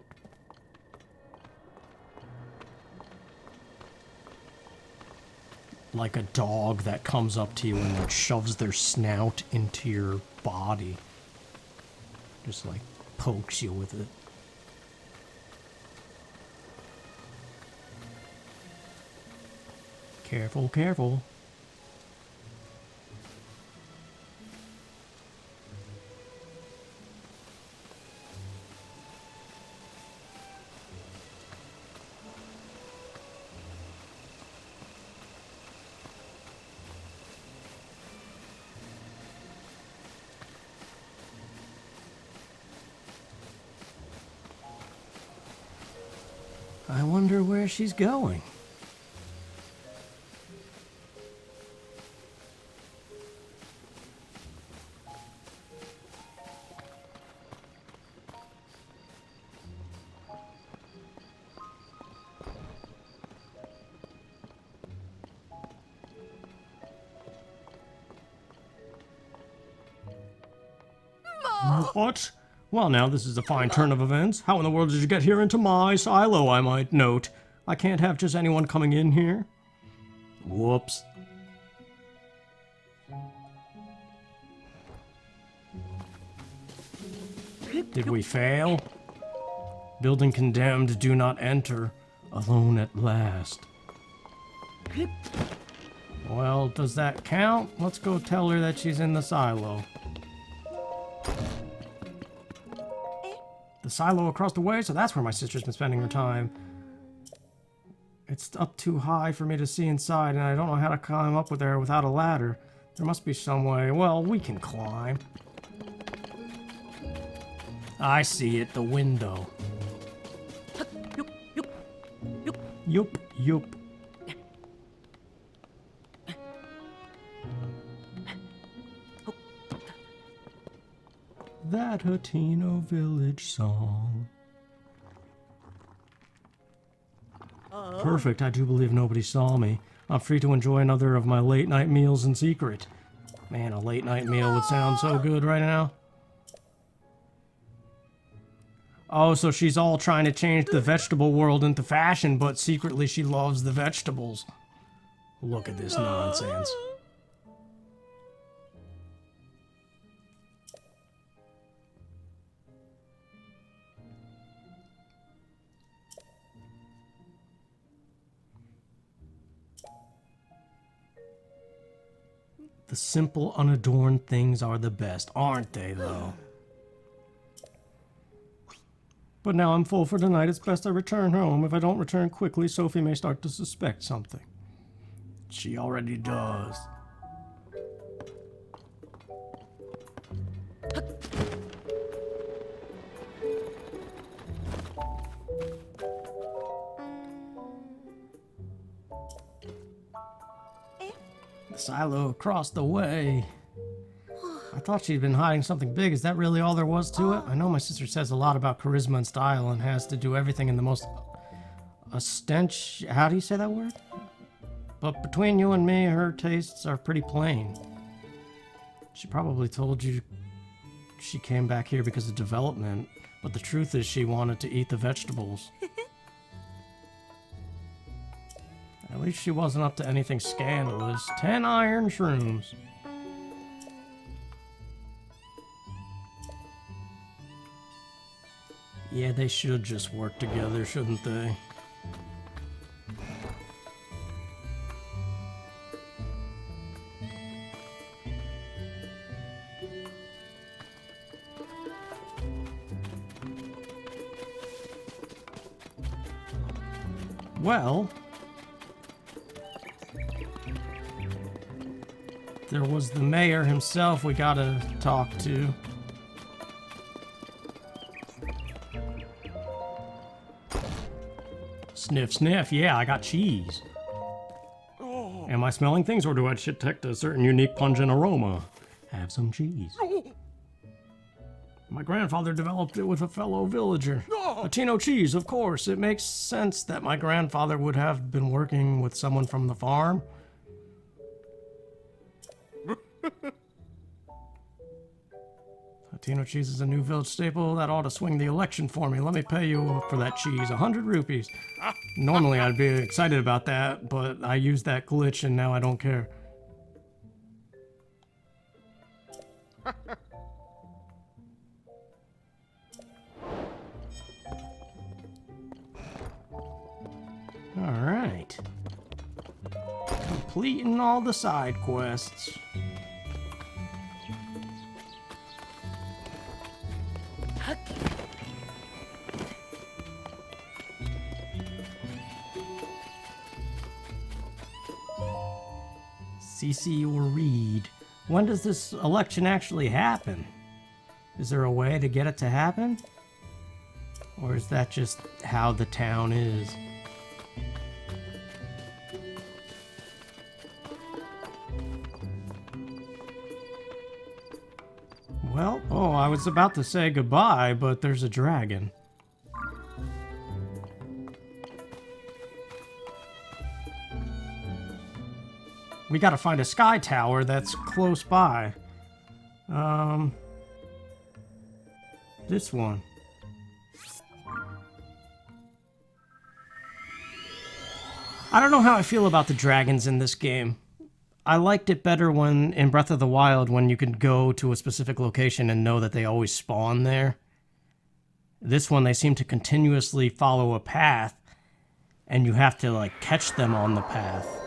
Like a dog that comes up to you and shoves their snout into your body. Just like pokes you with it. Careful, careful. I wonder where she's going. What? Well, now this is a fine turn of events. How in the world did you get here into my silo, I might note? I can't have just anyone coming in here. Whoops. Did we fail? Building condemned, do not enter. Alone at last. Well, does that count? Let's go tell her that she's in the silo. The silo across the way, so that's where my sister's been spending her time. It's up too high for me to see inside, and I don't know how to climb up there without a ladder. There must be some way. Well, we can climb. I see it, the window. Yup, yup. That Hateno Village song. Perfect, I do believe nobody saw me. I'm free to enjoy another of my late night meals in secret. Man, a late night meal would sound so good right now. Oh, so she's all trying to change the vegetable world into fashion, but secretly she loves the vegetables. Look at this nonsense. The simple, unadorned things are the best, aren't they, though? But now I'm full for tonight. It's best I return home. If I don't return quickly, Sophie may start to suspect something. She already does. The silo across the way. I thought she'd been hiding something big. Is that really all there was to it? I know my sister says a lot about charisma and style and has to do everything in the most how do you say that word? But between you and me, her tastes are pretty plain. She probably told you she came back here because of development, but the truth is she wanted to eat the vegetables. At least she wasn't up to anything scandalous. 10 iron shrooms. Yeah, they should just work together, shouldn't they? Well, there was the mayor himself we gotta talk to. Sniff, sniff. Yeah, I got cheese. Oh. Am I smelling things, or do I detect a certain unique pungent aroma? Have some cheese. My grandfather developed it with a fellow villager. No. Hateno cheese, of course. It makes sense that my grandfather would have been working with someone from the farm. Hateno cheese is a new village staple that ought to swing the election for me. Let me pay you for that cheese, 100 rupees. Normally I'd be excited about that, but I used that glitch and now I don't care. Alright. Completing all the side quests. CC or read. When does this election actually happen? Is there a way to get it to happen? Or is that just how the town is? Well, oh, I was about to say goodbye, but there's a dragon. We gotta find a sky tower that's close by. This one. I don't know how I feel about the dragons in this game. I liked it better when in Breath of the Wild when you could go to a specific location and know that they always spawn there. This one, they seem to continuously follow a path, and you have to, like, catch them on the path.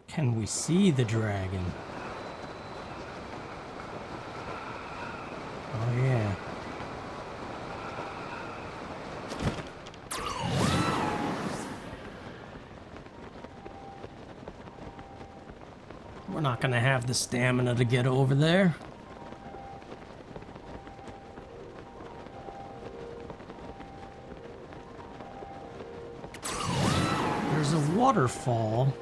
Can we see the dragon? Oh yeah. We're not gonna have the stamina to get over there. There's a waterfall.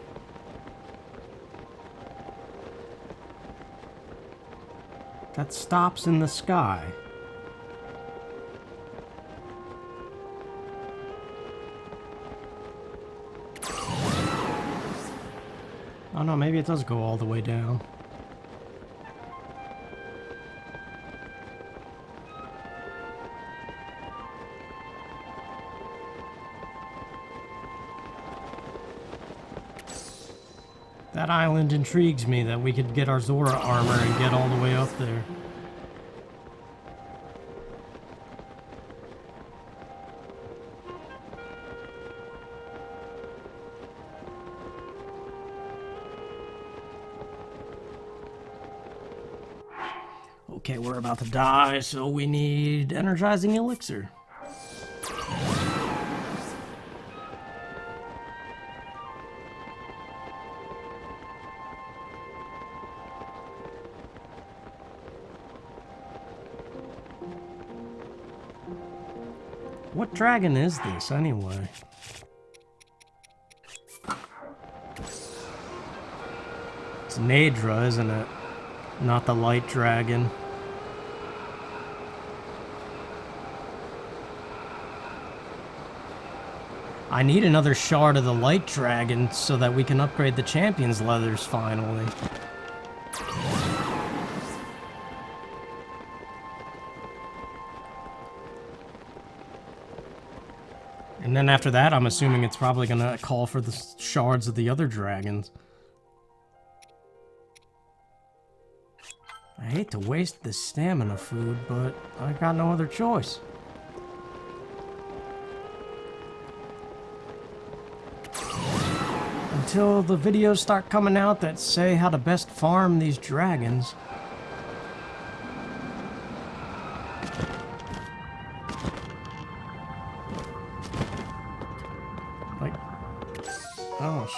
That stops in the sky. Oh no, maybe it does go all the way down. That island intrigues me, that we could get our Zora armor and get all the way up there. Okay, we're about to die, so we need energizing elixir. What dragon is this, anyway? It's Nadra, isn't it? Not the light dragon. I need another shard of the light dragon so that we can upgrade the champion's leathers finally. And then after that, I'm assuming it's probably gonna call for the shards of the other dragons. I hate to waste this stamina food, but I got no other choice. Until the videos start coming out that say how to best farm these dragons.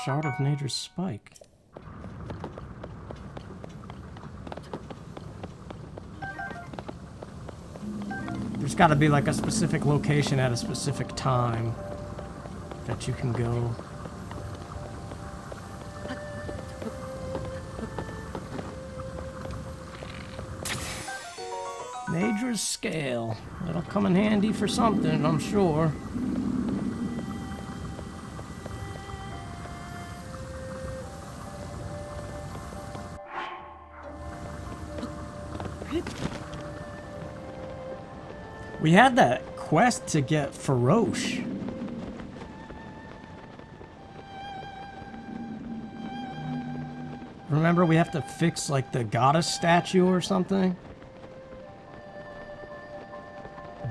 Shard of Nature's Spike. There's got to be like a specific location at a specific time that you can go. Nature's Scale. That'll come in handy for something, I'm sure. We had that quest to get Faroche. Remember, we have to fix like the goddess statue or something?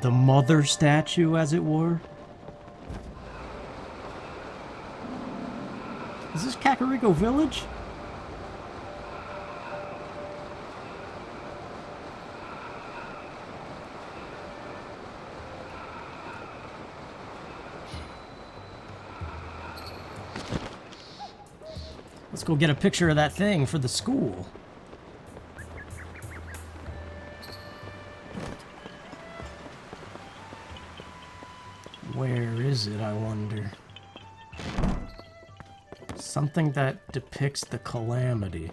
The mother statue, as it were. Is this Kakariko Village? Let's go get a picture of that thing for the school. Where is it, I wonder? Something that depicts the calamity.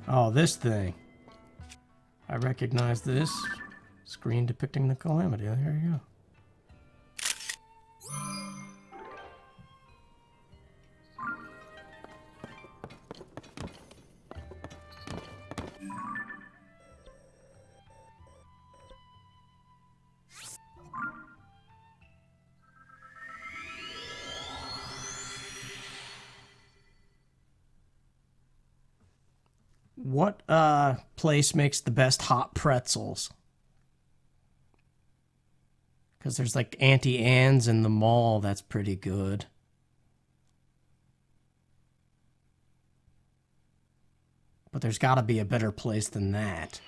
Oh, this thing. I recognize this. Screen depicting the calamity. There you go. What place makes the best hot pretzels? Because there's like Auntie Anne's in the mall that's pretty good. But there's got to be a better place than that.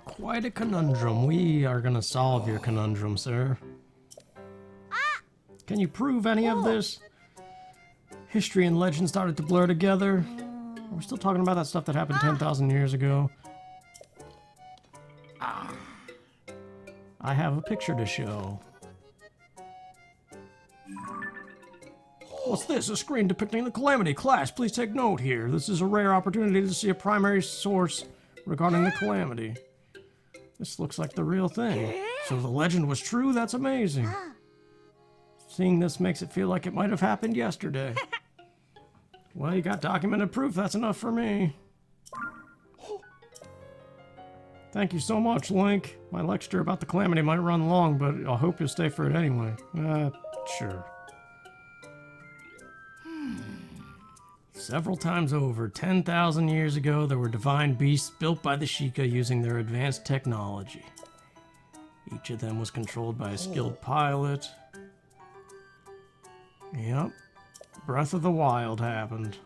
Quite a conundrum. We are gonna solve your conundrum, sir. Can you prove any of this? History and legend started to blur together. We're still talking about that stuff that happened 10,000 years ago. I have a picture to show. What's this? A screen depicting the calamity. Class, please take note here. This is a rare opportunity to see a primary source regarding the calamity. This looks like the real thing. So the legend was true? That's amazing. Seeing this makes it feel like it might have happened yesterday. Well, you got documented proof. That's enough for me. Thank you so much, Link. My lecture about the calamity might run long, but I hope you'll stay for it anyway. Sure. Several times over, 10,000 years ago, there were divine beasts built by the Sheikah using their advanced technology. Each of them was controlled by a skilled pilot. Yep. Breath of the Wild happened.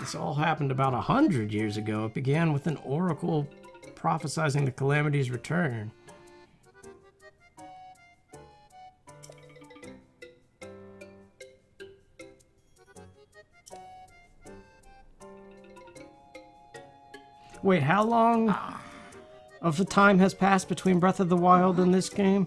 This all happened about 100 years ago. It began with an oracle prophesizing the calamity's return. Wait, how long of the time has passed between Breath of the Wild and this game?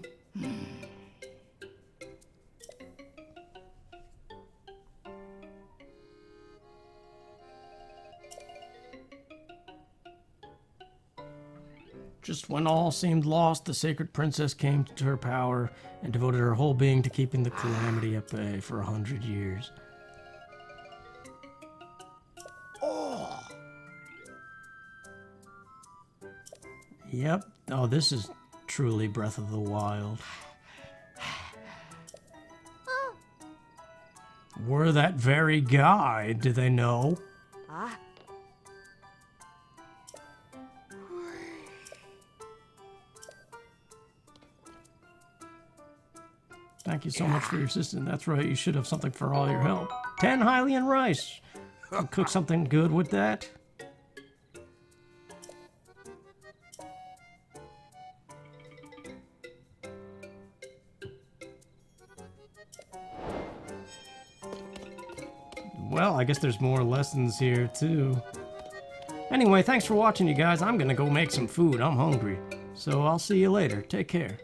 Just when all seemed lost, the sacred princess came to her power and devoted her whole being to keeping the calamity at bay for 100 years. Yep. Oh, this is truly Breath of the Wild. We're that very guy, do they know? Ah. Thank you so much for your assistance. That's right, you should have something for all your help. 10 Hylian rice. I'll cook something good with that. Well, I guess there's more lessons here, too. Anyway, thanks for watching, you guys. I'm gonna go make some food. I'm hungry. So I'll see you later. Take care.